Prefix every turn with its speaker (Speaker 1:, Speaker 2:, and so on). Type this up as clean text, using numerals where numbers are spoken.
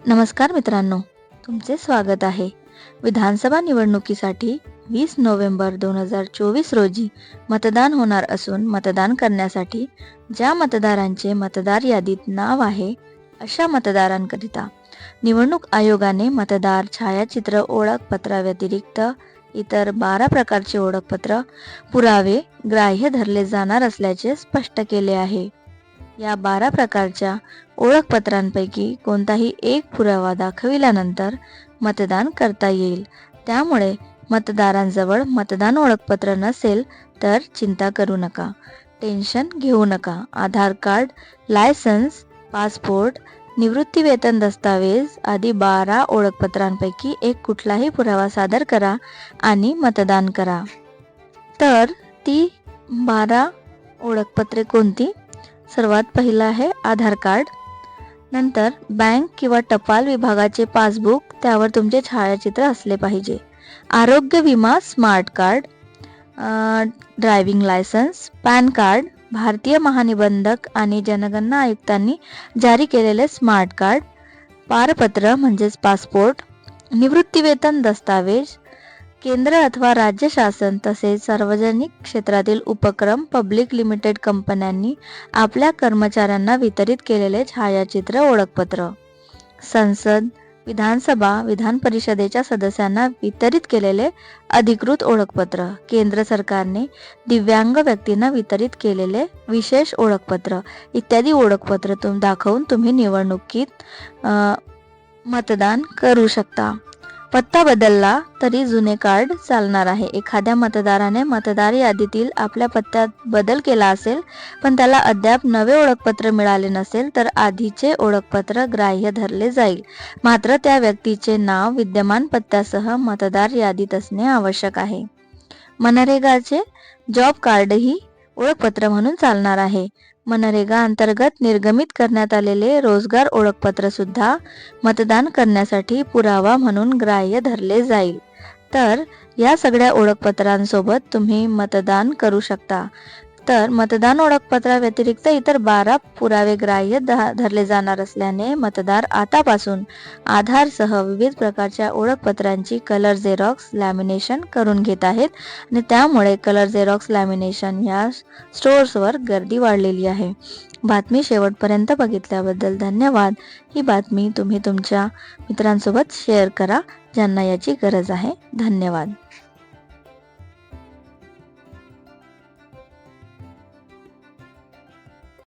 Speaker 1: नमस्कार मित्रांनो, तुमचे स्वागत आहे. विधानसभा निवडणुकीसाठी 20 नोव्हेंबर 2024 रोजी मतदान होणार असून मतदान करण्यासाठी ज्या मतदारांचे मतदार यादीत नाव आहे अशा मतदारांकरिता निवडणूक आयोगाने मतदार छायाचित्र ओळखपत्राव्यतिरिक्त इतर 12 प्रकारचे ओळखपत्र पुरावे ग्राह्य धरले जाणार असल्याचे स्पष्ट केले आहे. या 12 प्रकारच्या ओळखपत्रांपैकी कोणताही एक पुरावा दाखविल्यानंतर मतदान करता येईल. त्यामुळे मतदारांजवळ मतदान ओळखपत्र नसेल तर चिंता करू नका, टेन्शन घेऊ नका. आधार कार्ड, लायसन्स, पासपोर्ट, निवृत्तीवेतन दस्तावेज आदी 12 ओळखपत्रांपैकी एक कुठलाही पुरावा सादर करा आणि मतदान करा. तर ती 12 ओळखपत्रे कोणती? सर्वात पहिलं आहे आधार कार्ड. नंतर बँक किंवा टपाल विभागाचे पासबुक, त्यावर तुमचे छायाचित्र असले पाहिजे. आरोग्य विमा smart card, driving licence, pan card, भारतीय महानिबंधक आणि जनगणना आयुक्तांनी जारी केलेले स्मार्ट कार्ड, पारपत्र म्हणजेच पासपोर्ट, निवृत्तीवेतन दस्तावेज, केंद्र अथवा राज्य शासन तसेच सार्वजनिक क्षेत्रातील उपक्रम पब्लिक लिमिटेड कंपन्यांनी आपल्या कर्मचाऱ्यांना वितरित केलेले छायाचित्र ओळखपत्र, संसद, विधानसभा, विधान परिषदेच्या सदस्यांना वितरित केलेले अधिकृत ओळखपत्र, केंद्र सरकारने दिव्यांग व्यक्तींना वितरित केलेले विशेष ओळखपत्र इत्यादी ओळखपत्र दाखवून तुम्ही निवडणुकीत मतदान करू शकता. पत्ता बदलला तरी जुने कार्ड चालणार आहे. एखाद्या मतदाराने मतदार यादीतील आपल्या पत्त्यात बदल केला असेल पण त्याला अद्याप नवे ओळखपत्र मिळाले नसेल तर आधीचे ओळखपत्र ग्राह्य धरले जाईल. मात्र त्या व्यक्तीचे नाव विद्यमान पत्त्यासह मतदार यादीत असणे आवश्यक आहे. मनरेगाचे जॉब कार्डही ओळखपत्र म्हणून चालणार आहे. मनरेगा अंतर्गत निर्गमित करण्यात आलेले रोजगार ओळखपत्र सुद्धा मतदान करण्यासाठी पुरावा म्हणून ग्राह्य धरले जाईल. तर या सगळ्या ओळखपत्रांसोबत तुम्ही मतदान करू शकता. तर मतदान ओळखपत्राव्यतिरिक्त इतर 12 पुरावे ग्राह्य धरले जाणार असल्याने मतदार आतापासून आधारसह विविध प्रकारच्या ओळखपत्रांची कलर झेरॉक्स लॅमिनेशन करून घेत आहेत आणि त्यामुळे कलर झेरॉक्स लॅमिनेशन या स्टोअर्सवर गर्दी वाढलेली आहे. बातमी शेवटपर्यंत बघितल्याबद्दल धन्यवाद. ही बातमी तुम्ही तुमच्या मित्रांसोबत शेअर करा ज्यांना याची गरज आहे. धन्यवाद.